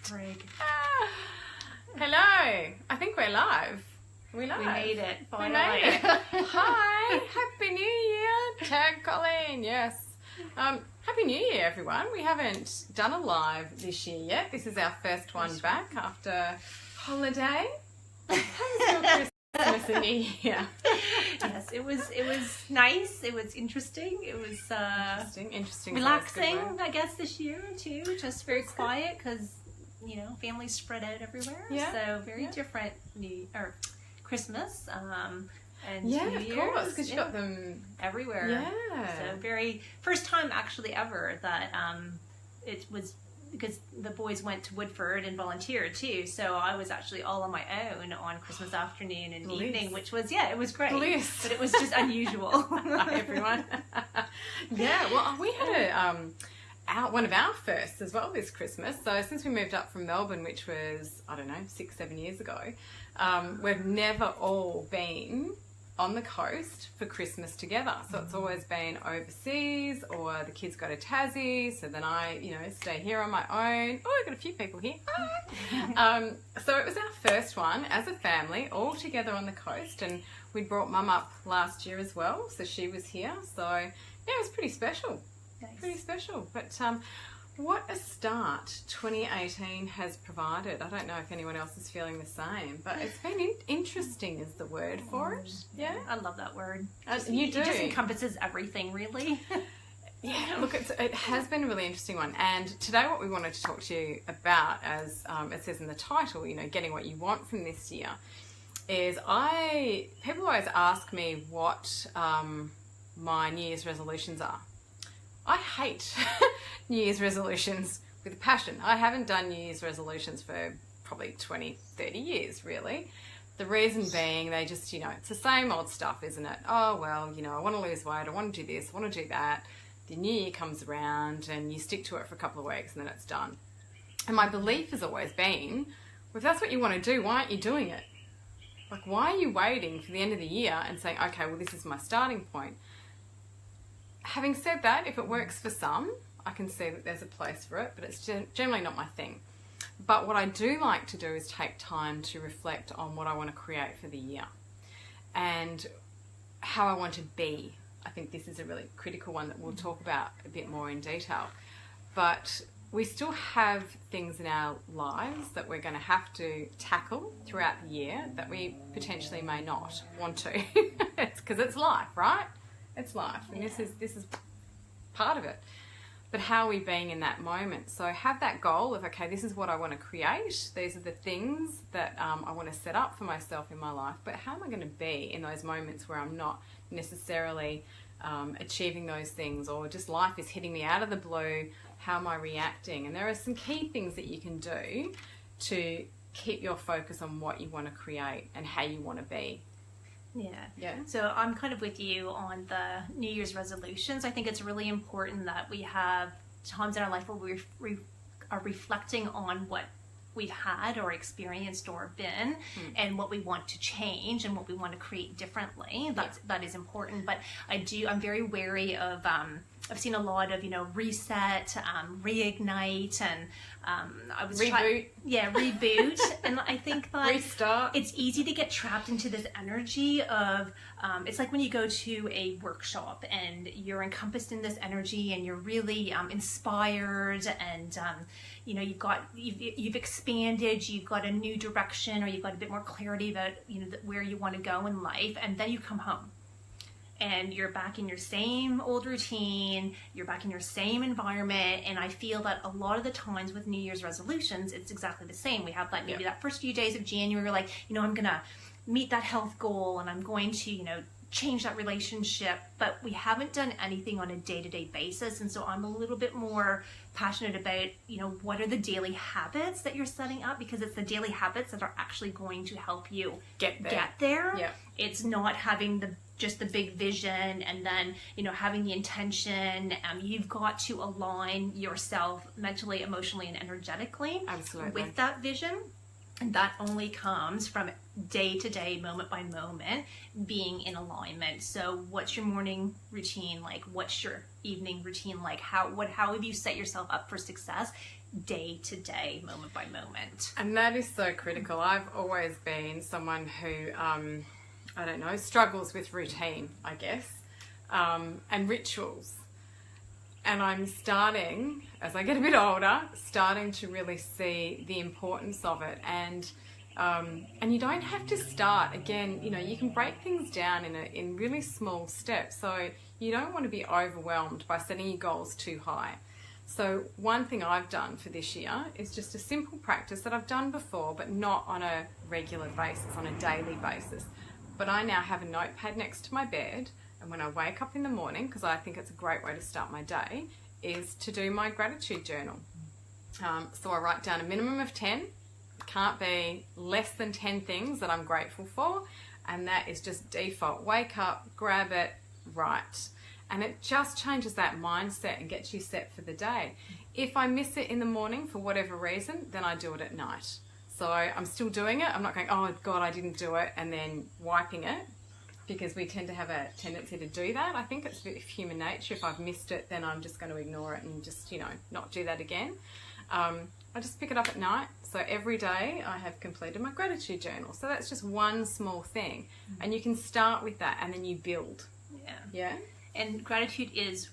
Frig. Hello. I think we're live. We made it. Finally. We made it. Hi. Happy New Year. Tag Colleen. Yes. Happy New Year, everyone. We haven't done a live this year yet. This is our first one back after holiday. How was your Christmas and New Year? Yes, it was nice. It was interesting. It was interesting, relaxing, I guess, this year too. Just very quiet because families spread out everywhere. Yeah. So very different Christmas. And yeah, New of Year's, course, because you got them everywhere. Yeah. So very first time actually ever that it was, because the boys went to Woodford and volunteered too. So I was actually all on my own on Christmas afternoon and evening, which was it was great. Bliss. But it was just unusual. Hi, everyone. Yeah, well, we had one of our firsts as well this Christmas. So since we moved up from Melbourne, which was, 6-7 years ago, we've never all been on the coast for Christmas together. So it's always been overseas, or the kids go to Tassie, so then I, stay here on my own. Oh, I've got a few people here. So it was our first one as a family, all together on the coast, and we brought Mum up last year as well, so she was here. So yeah, it was pretty special. Nice. Pretty special. But what a start 2018 has provided. I don't know if anyone else is feeling the same, but it's been interesting is the word for it. Yeah, I love that word. You do. It just encompasses everything, really. Yeah, look, it has been a really interesting one. And today what we wanted to talk to you about, as it says in the title, getting what you want from this year, is people always ask me what my New Year's resolutions are. I hate New Year's resolutions with a passion. I haven't done New Year's resolutions for probably 20, 30 years, really. The reason being, they just, it's the same old stuff, isn't it? Oh, well, I want to lose weight, I want to do this, I want to do that. The new year comes around and you stick to it for a couple of weeks and then it's done. And my belief has always been, well, if that's what you want to do, why aren't you doing it? Like, why are you waiting for the end of the year and saying, okay, well, this is my starting point? Having said that, if it works for some, I can see that there's a place for it, but it's generally not my thing. But what I do like to do is take time to reflect on what I want to create for the year and how I want to be. I think this is a really critical one that we'll talk about a bit more in detail. But we still have things in our lives that we're going to have to tackle throughout the year that we potentially may not want to. It's because it's life, right? It's life, and this is part of it. But how are we being in that moment? So have that goal of, okay, this is what I want to create. These are the things that I want to set up for myself in my life. But how am I going to be in those moments where I'm not necessarily achieving those things, or just life is hitting me out of the blue? How am I reacting? And there are some key things that you can do to keep your focus on what you want to create and how you want to be. Yeah. So I'm kind of with you on the New Year's resolutions. I think it's really important that we have times in our life where we are reflecting on what we've had or experienced or been and what we want to change and what we want to create differently. That is important. But I'm very wary of I've seen a lot of reset, reignite, and I was reboot. Reboot. And I think that restart. It's easy to get trapped into this energy of it's like when you go to a workshop and you're encompassed in this energy and you're really inspired, and you've expanded, you've got a new direction, or you've got a bit more clarity about where you want to go in life, and then you come home. And you're back in your same old routine, you're back in your same environment, and I feel that a lot of the times with New Year's resolutions, it's exactly the same. We have that maybe that first few days of January, we're like, I'm going to meet that health goal, and I'm going to, change that relationship, but we haven't done anything on a day-to-day basis. And so I'm a little bit more passionate about, what are the daily habits that you're setting up, because it's the daily habits that are actually going to help you get there. Yeah. It's not having just the big vision and then, having the intention. You've got to align yourself mentally, emotionally, and energetically with that vision. And that only comes from day to day, moment by moment, being in alignment. So what's your morning routine like? What's your evening routine like? How have you set yourself up for success day to day, moment by moment. And that is so critical. I've always been someone who, I don't know, struggles with routine, I guess, and rituals. And I'm starting, as I get a bit older, starting to really see the importance of it. And you don't have to start, again, you know, you can break things down in really small steps. So you don't want to be overwhelmed by setting your goals too high. So one thing I've done for this year is just a simple practice that I've done before, but not on a regular basis, on a daily basis. But I now have a notepad next to my bed, and when I wake up in the morning, because I think it's a great way to start my day, is to do my gratitude journal. So I write down a minimum of 10. Can't be less than 10 things that I'm grateful for, and that is just default. Wake up, grab it, write. And it just changes that mindset and gets you set for the day. If I miss it in the morning for whatever reason, then I do it at night. So I'm still doing it. I'm not going, oh God, I didn't do it, and then wiping it, because we tend to have a tendency to do that. I think it's a bit of human nature. If I've missed it, then I'm just going to ignore it and just, you know, not do that again. I just pick it up at night. So every day I have completed my gratitude journal. So that's just one small thing. And you can start with that and then you build. Yeah. Yeah. And gratitude is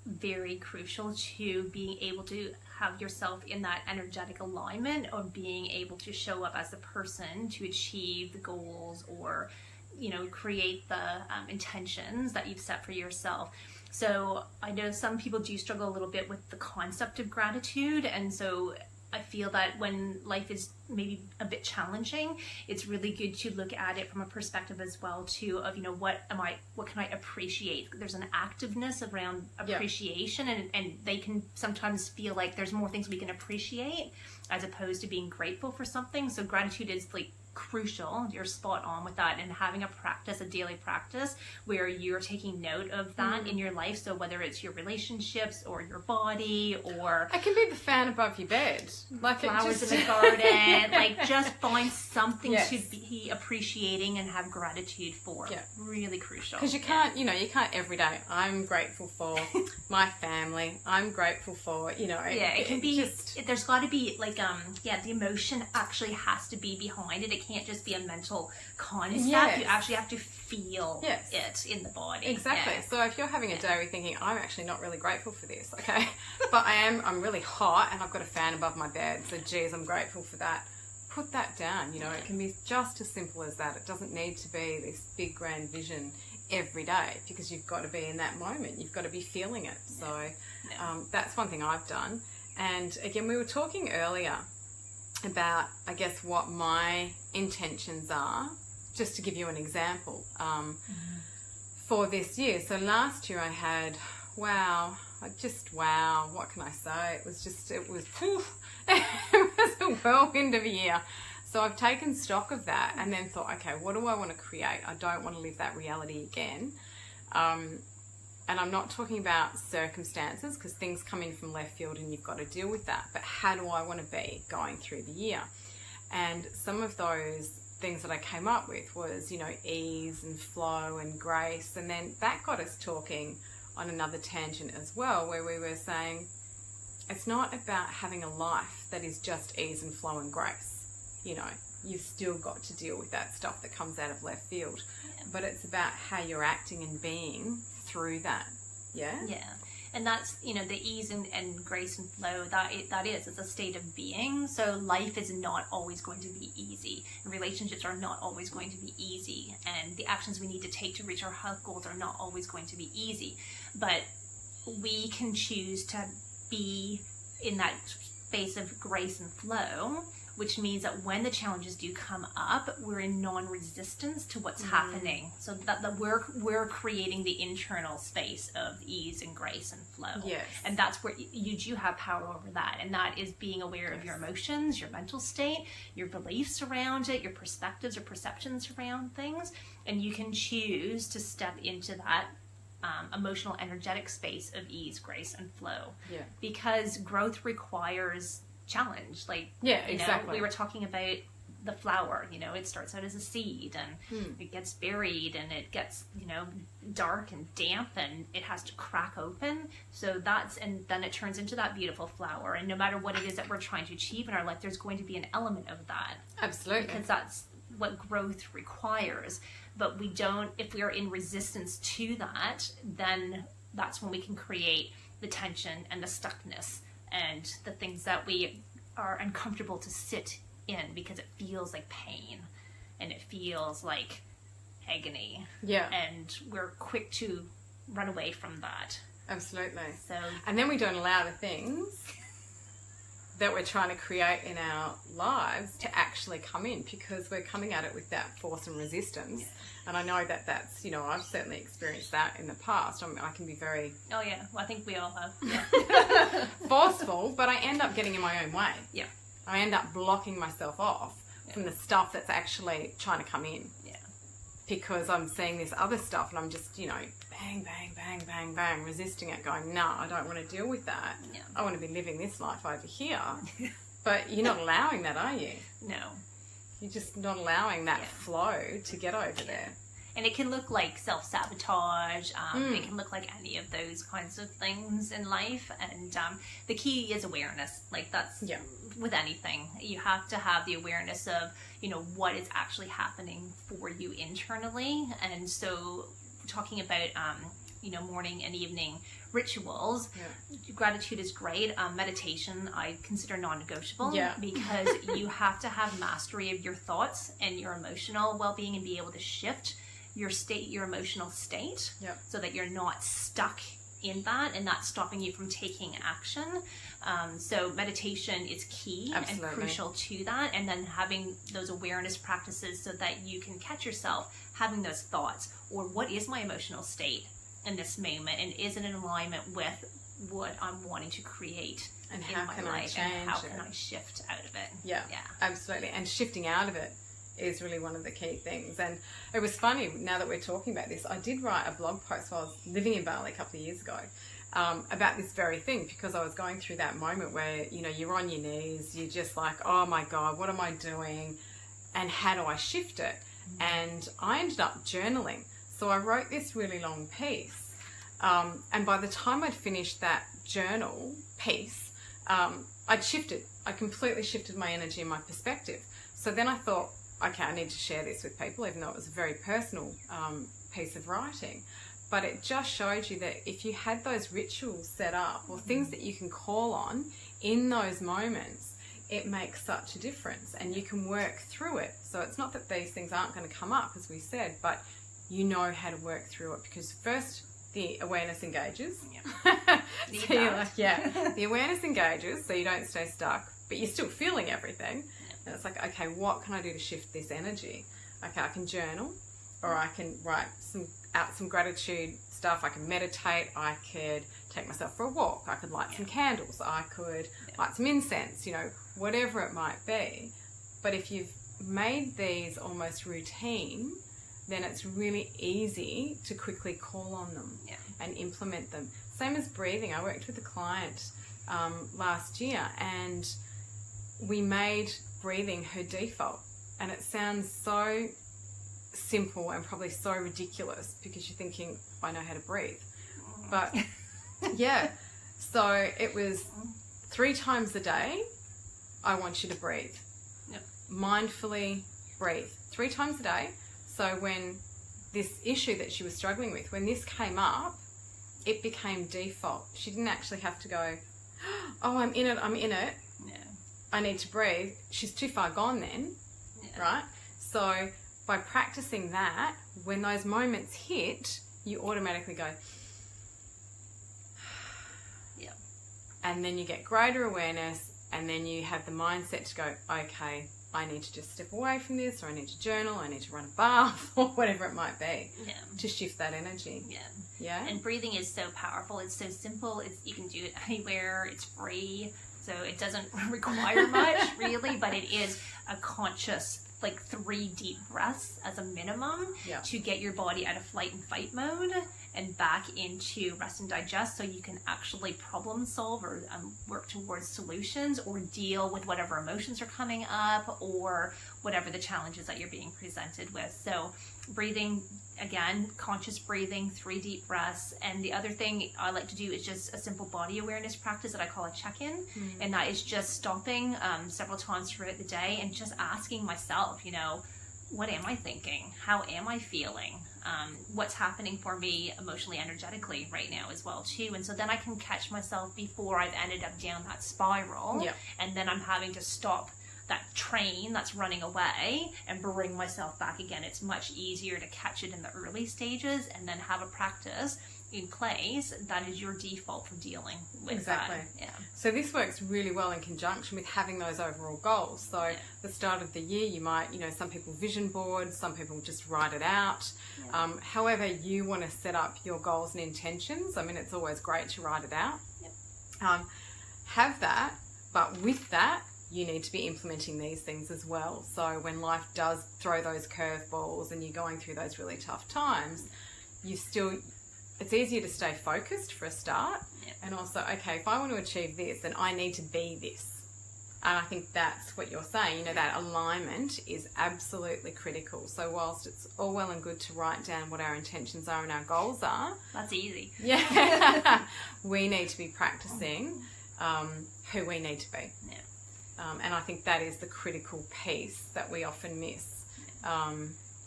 very crucial to being able to have yourself in that energetic alignment of being able to show up as a person to achieve the goals or, you know, create the intentions that you've set for yourself. So I know some people do struggle a little bit with the concept of gratitude, and so I feel that when life is maybe a bit challenging, it's really good to look at it from a perspective as well too of, you know, what can I appreciate? There's an activeness around appreciation, and they can sometimes feel like there's more things we can appreciate as opposed to being grateful for something. So gratitude is like crucial. You're spot on with that, and having a practice, a daily practice where you're taking note of that in your life. So whether it's your relationships or your body, or it can be the fan above your bed, like flowers in the garden, like just find something to be appreciating and have gratitude for. Really crucial, because you can't, you know, you can't every day. I'm grateful for my family. I'm grateful for, you know. It can be just, there's got to be like the emotion actually has to be behind it. It can't just be a mental concept. You actually have to feel it in the body. Exactly. So if you're having a day where you're thinking, I'm actually not really grateful for this, okay, but I'm really hot and I've got a fan above my bed, so geez, I'm grateful for that. Put that down. You know, it can be just as simple as that. It doesn't need to be this big grand vision every day, because you've got to be in that moment. You've got to be feeling it. So that's one thing I've done. And again, we were talking earlier about, I guess, what my intentions are, just to give you an example, for this year. So last year I had, what can I say? It was it was a whirlwind of a year. So I've taken stock of that and then thought, okay, what do I want to create? I don't want to live that reality again. And I'm not talking about circumstances, because things come in from left field and you've got to deal with that. But how do I want to be going through the year? And some of those things that I came up with was, you know, ease and flow and grace. And then that got us talking on another tangent as well, where we were saying it's not about having a life that is just ease and flow and grace. You know, you've still got to deal with that stuff that comes out of left field. But it's about how you're acting and being through that. Yeah. And that's, you know, the ease and grace and flow, it's a state of being. So life is not always going to be easy, and relationships are not always going to be easy, and the actions we need to take to reach our health goals are not always going to be easy. But we can choose to be in that space of grace and flow, which means that when the challenges do come up, we're in non-resistance to what's happening. So that we're creating the internal space of ease and grace and flow. Yes. And that's where you do have power over that. And that is being aware of your emotions, your mental state, your beliefs around it, your perspectives or perceptions around things. And you can choose to step into that emotional, energetic space of ease, grace, and flow. Yeah. Because growth requires challenge. Like, exactly. We were talking about the flower. You know, it starts out as a seed, and it gets buried, and it gets, you know, dark and damp, and it has to crack open. So and then it turns into that beautiful flower. And no matter what it is that we're trying to achieve in our life, there's going to be an element of that. Absolutely. Because that's what growth requires. But if we are in resistance to that, then that's when we can create the tension and the stuckness and the things that we are uncomfortable to sit in, because it feels like pain and it feels like agony. Yeah. And we're quick to run away from that. Absolutely. So, and then we don't allow the things that we're trying to create in our lives to actually come in, because we're coming at it with that force and resistance. Yeah. And I know that that's, you know, I've certainly experienced that in the past. I mean, I can be very... Oh, yeah. Well, I think we all have. Yeah. Forceful, but I end up getting in my own way. Yeah. I end up blocking myself off from the stuff that's actually trying to come in. Yeah. Because I'm seeing this other stuff and I'm just, you know, bang, bang, bang, bang, bang, resisting it, going, no, I don't want to deal with that. Yeah. I want to be living this life over here. But you're not allowing that, are you? No. You're just not allowing that flow to get over there. And it can look like self-sabotage. It can look like any of those kinds of things in life. And the key is awareness. Like that's with anything. You have to have the awareness of, you know, what is actually happening for you internally. And so talking about, you know, morning and evening rituals, gratitude is great. Meditation, I consider non-negotiable because you have to have mastery of your thoughts and your emotional well-being and be able to shift your emotional state so that you're not stuck in that and not stopping you from taking action. So meditation is key and crucial to that. And then having those awareness practices so that you can catch yourself having those thoughts, or what is my emotional state in this moment, and is it in alignment with what I'm wanting to create and in how my can life, I change and how can I shift out of it? Yeah, absolutely. And shifting out of it is really one of the key things. And it was funny, now that we're talking about this, I did write a blog post while I was living in Bali a couple of years ago about this very thing, because I was going through that moment where, you know, you're on your knees, you're just like, oh my God, what am I doing? And how do I shift it? And I ended up journaling. So I wrote this really long piece. And by the time I'd finished that journal piece, I'd shifted. I completely shifted my energy and my perspective. So then I thought, okay, I need to share this with people, even though it was a very personal piece of writing. But it just showed you that if you had those rituals set up, or things that you can call on in those moments, it makes such a difference, and you can work through it. So it's not that these things aren't going to come up, as we said, but you know how to work through it, because first the awareness engages. So you're like, the awareness engages, so you don't stay stuck, but you're still feeling everything. And it's like, okay, what can I do to shift this energy? Okay, I can journal, or I can write some gratitude stuff. I can meditate. I could take myself for a walk. I could light some candles. I could light some incense, you know, whatever it might be. But if you've made these almost routine, then it's really easy to quickly call on them and implement them. Same as breathing. I worked with a client last year, and we made breathing her default. And it sounds so simple and probably so ridiculous, because you're thinking, I know how to breathe. But so it was 3 times a day, I want you to breathe. Mindfully breathe 3 times a day. So when this issue that she was struggling with, when this came up, it became default. She didn't actually have to go, oh, I'm in it. I need to breathe. She's too far gone then, right? So by practicing that, when those moments hit, you automatically go, and then you get greater awareness, and then you have the mindset to go, okay, I need to just step away from this, or I need to journal, I need to run a bath, or whatever it might be, to shift that energy. And breathing is so powerful. It's so simple. You can do it anywhere. It's free. So it doesn't require much, really, but it is a conscious, like 3 deep breaths as a minimum to get your body out of flight and fight mode and back into rest and digest, so you can actually problem solve or work towards solutions or deal with whatever emotions are coming up or whatever the challenges that you're being presented with. So breathing, again, conscious breathing, 3 deep breaths. And the other thing I like to do is just a simple body awareness practice that I call a check-in. And that is just stopping several times throughout the day and just asking myself, what am I thinking? How am I feeling? What's happening for me emotionally, energetically right now as well too. And so then I can catch myself before I've ended up down that spiral. Yep. And then I'm having to stop that train that's running away and bring myself back again. It's much easier to catch it in the early stages and then have a practice in place that is your default for dealing with that. Yeah. So this works really well in conjunction with having those overall goals. So the start of the year, you might, some people vision board, some people just write it out. Yeah. However you want to set up your goals and intentions. I mean, it's always great to write it out. Yep. Have that, but with that, you need to be implementing these things as well. So when life does throw those curveballs and you're going through those really tough times, it's easier to stay focused for a start. Yep. And also, okay, if I want to achieve this, then I need to be this. And I think that's what you're saying, that alignment is absolutely critical. So whilst it's all well and good to write down what our intentions are and our goals are. That's easy. Yeah. We need to be practicing who we need to be. Yeah. And I think that is the critical piece that we often miss.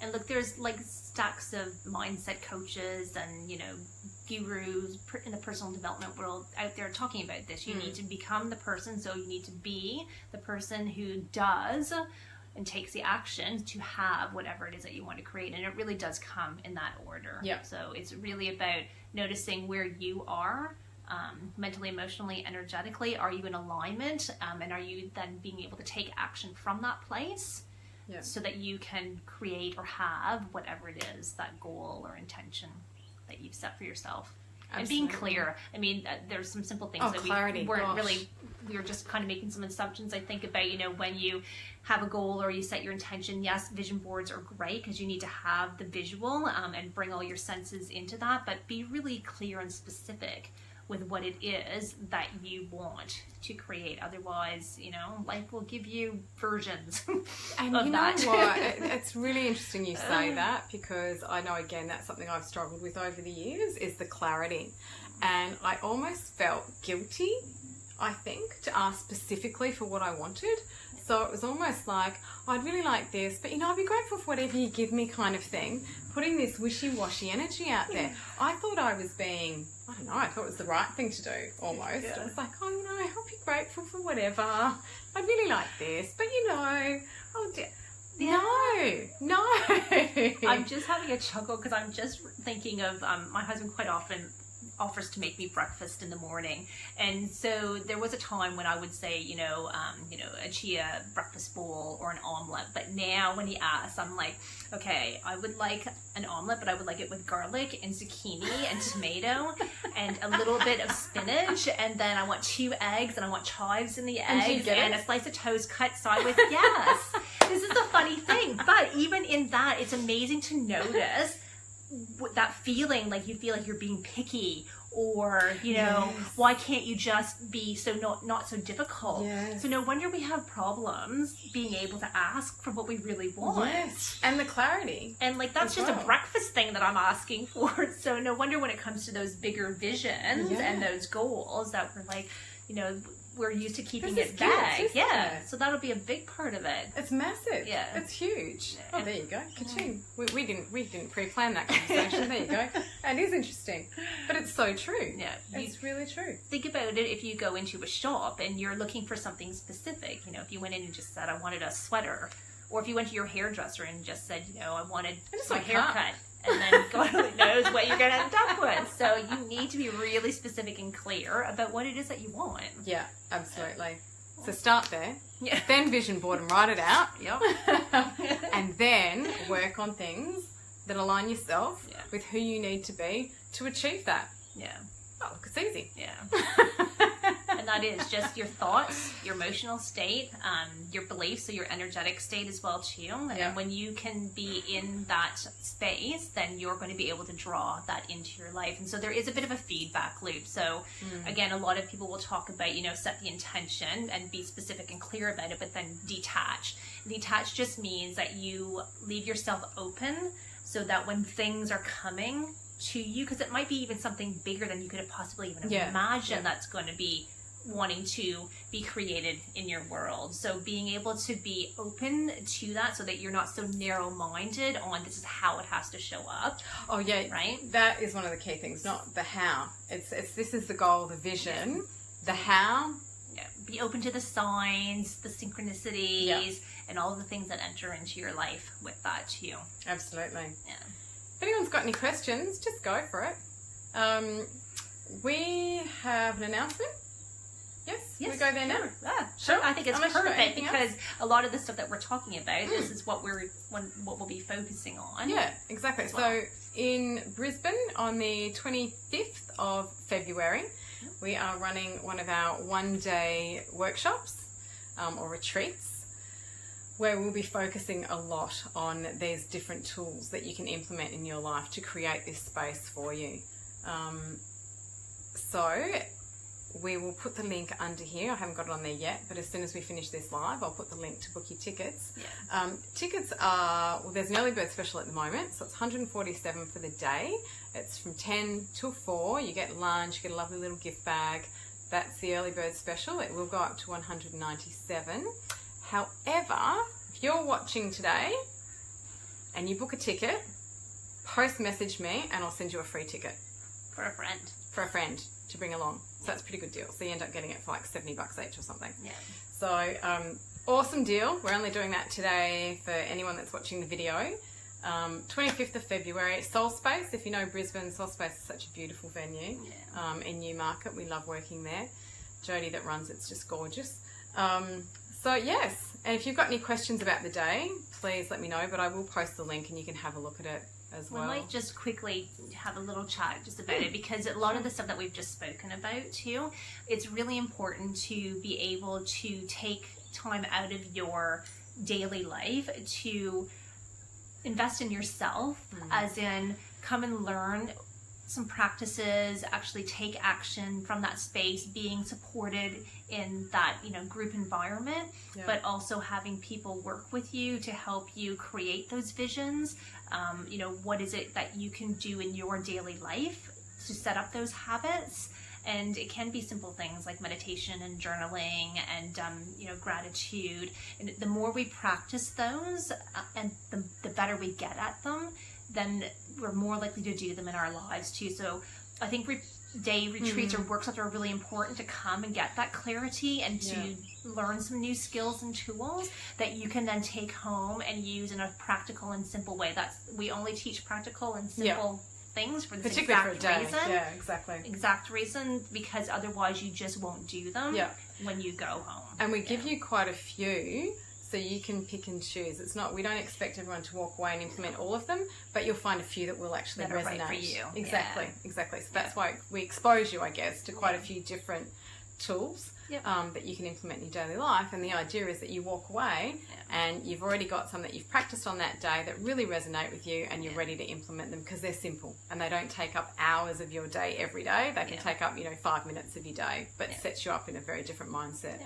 And look, there's stacks of mindset coaches and, gurus in the personal development world out there talking about this. You need to become the person, so you need to be the person who does and takes the action to have whatever it is that you want to create. And it really does come in that order. Yeah. So it's really about noticing where you are. Mentally, emotionally, energetically, are you in alignment, and are you then being able to take action from that place so that you can create or have whatever it is, that goal or intention that you've set for yourself. Absolutely. And being clear. I mean, there's some simple things that we were just kind of making some assumptions, I think, about, when you have a goal or you set your intention. Yes, vision boards are great because you need to have the visual and bring all your senses into that, but be really clear and specific with what it is that you want to create. Otherwise, life will give you versions and of that. What? It's really interesting you say that, because I know, again, that's something I've struggled with over the years, is the clarity. And I almost felt guilty, I think, to ask specifically for what I wanted. So it was almost like, I'd really like this, but I'd be grateful for whatever you give me, kind of thing. Putting this wishy-washy energy out there. I thought I was being, I don't know, I thought it was the right thing to do, almost. Yeah. It was like, I'll be grateful for whatever. I'd really like this, but no. I'm just having a chuckle because I'm just thinking of my husband quite often offers to make me breakfast in the morning, and so there was a time when I would say a chia breakfast bowl or an omelet, but now when he asks, I'm like, okay, I would like an omelet, but I would like it with garlic and zucchini and tomato and a little bit of spinach, and then I want 2 eggs and I want chives in the eggs and a slice of toast cut sideways. Yes. This is a funny thing, but even in that, it's amazing to notice that feeling like you feel like you're being picky, or why can't you just be so not so difficult? Yes. So no wonder we have problems being able to ask for what we really want. Yes. And the clarity, and that's just a breakfast thing that I'm asking for. So no wonder when it comes to those bigger visions and those goals that we're like, we're used to keeping it vague. Yeah. So that'll be a big part of it. It's massive. Yeah. It's huge. Oh, there you go. Ka-ching. We didn't pre-plan that conversation. There you go. And it is interesting. But it's so true. Yeah. It's really true. Think about it if you go into a shop and you're looking for something specific. If you went in and just said, I wanted a sweater. Or if you went to your hairdresser and just said, I wanted my haircut. And then God only knows what you're going to end up with. So you need to be really specific and clear about what it is that you want. Yeah, absolutely. So start there. Yeah. Then vision board and write it out. Yep. And then work on things that align yourself with who you need to be to achieve that. Yeah. Oh, look, it's easy. Yeah. And that is just your thoughts, your emotional state, your beliefs, so your energetic state as well too. And when you can be in that space, then you're going to be able to draw that into your life. And so there is a bit of a feedback loop. So again, a lot of people will talk about, set the intention and be specific and clear about it, but then detach. Detach just means that you leave yourself open so that when things are coming to you, because it might be even something bigger than you could have possibly even imagined that's going to be wanting to be created in your world. So being able to be open to that so that you're not so narrow-minded on this is how it has to show up. Oh yeah, right? That is one of the key things, not the how. It's this is the goal, the vision. The how, be open to the signs, the synchronicities, and all the things that enter into your life with that too. Absolutely. Yeah. If anyone's got any questions, just go for it. We have an announcement. Yes, we go there now. Sure. I think it's perfect because a lot of the stuff that we're talking about, this is what we'll be focusing on. Yeah, exactly. So in Brisbane on the 25th of February, we are running one of our one-day workshops or retreats where we'll be focusing a lot on these different tools that you can implement in your life to create this space for you. So we will put the link under here. I haven't got it on there yet, but as soon as we finish this live, I'll put the link to book your tickets. Yeah. Tickets are, there's an early bird special at the moment, so it's $147 for the day. It's from 10 till 4. You get lunch, you get a lovely little gift bag. That's the early bird special. It will go up to $197. However, if you're watching today and you book a ticket, post message me and I'll send you a free ticket. For a friend. For a friend to bring along. So that's a pretty good deal. So you end up getting it for like $70 each or something. Yeah. So awesome deal. We're only doing that today for anyone that's watching the video. 25th of February, Soul Space. If you know Brisbane, Soul Space is such a beautiful venue in Newmarket. We love working there. Jodie that runs it's just gorgeous. So yes, and if you've got any questions about the day, please let me know, but I will post the link and you can have a look at it as well. We might just quickly have a little chat just about it, because a lot of the stuff that we've just spoken about too, it's really important to be able to take time out of your daily life to invest in yourself, as in come and learn some practices, actually take action from that space, being supported in that, group environment, but also having people work with you to help you create those visions. What is it that you can do in your daily life to set up those habits? And it can be simple things like meditation and journaling and, gratitude. And the more we practice those and the better we get at them, then we're more likely to do them in our lives too. So I think day retreats or workshops are really important to come and get that clarity and to learn some new skills and tools that you can then take home and use in a practical and simple way. We only teach practical and simple things for this exact reason. Yeah, exactly. Exact reason, because otherwise you just won't do them when you go home. And we give you quite a few, so you can pick and choose. It's not, we don't expect everyone to walk away and implement all of them, but you'll find a few that will actually resonate. Right for you. Exactly. So that's why we expose you, I guess, to quite a few different tools that you can implement in your daily life. And the idea is that you walk away and you've already got some that you've practiced on that day that really resonate with you, and you're ready to implement them because they're simple and they don't take up hours of your day every day. They can take up 5 minutes of your day, but sets you up in a very different mindset.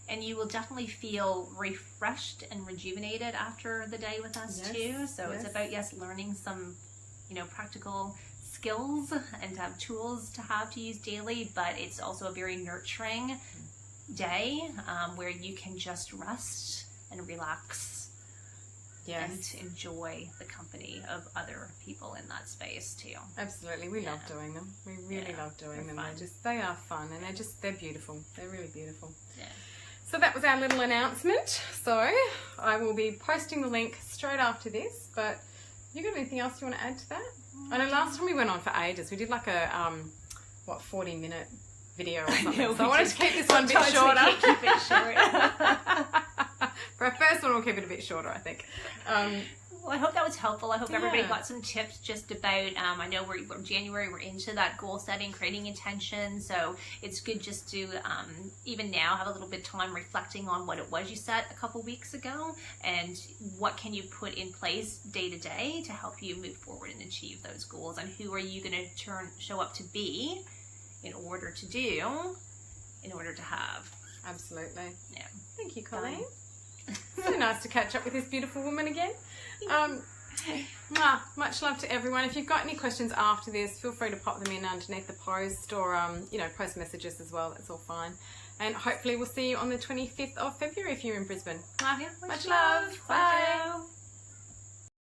And you will definitely feel refreshed and rejuvenated after the day with us too. So it's about learning some practical skills and to have tools to use daily, but it's also a very nurturing day where you can just rest and relax and enjoy the company of other people in that space too. Absolutely. We love doing them. We really love doing them. They are fun, and they're beautiful. They're really beautiful. Yeah. So that was our little announcement. So I will be posting the link straight after this, but you got anything else you want to add to that? I know last time we went on for ages. We did like a 40-minute video or something. So I wanted to keep this one a bit shorter. Keep it short. For our first one, we'll keep it a bit shorter, I think. Well, I hope that was helpful. I hope everybody Yeah. got some tips just about, I know we're January, we're into that goal setting, creating intention. So it's good just to, even now, have a little bit of time reflecting on what it was you set a couple weeks ago and what can you put in place day to day to help you move forward and achieve those goals, and who are you going to show up to be in order to do, in order to have. Absolutely. Yeah. Thank you, Colleen. So nice to catch up with this beautiful woman again. Much love to everyone. If you've got any questions after this, feel free to pop them in underneath the post, or post messages as well. That's all fine. And hopefully we'll see you on the 25th of February if you're in Brisbane. Much love. Bye.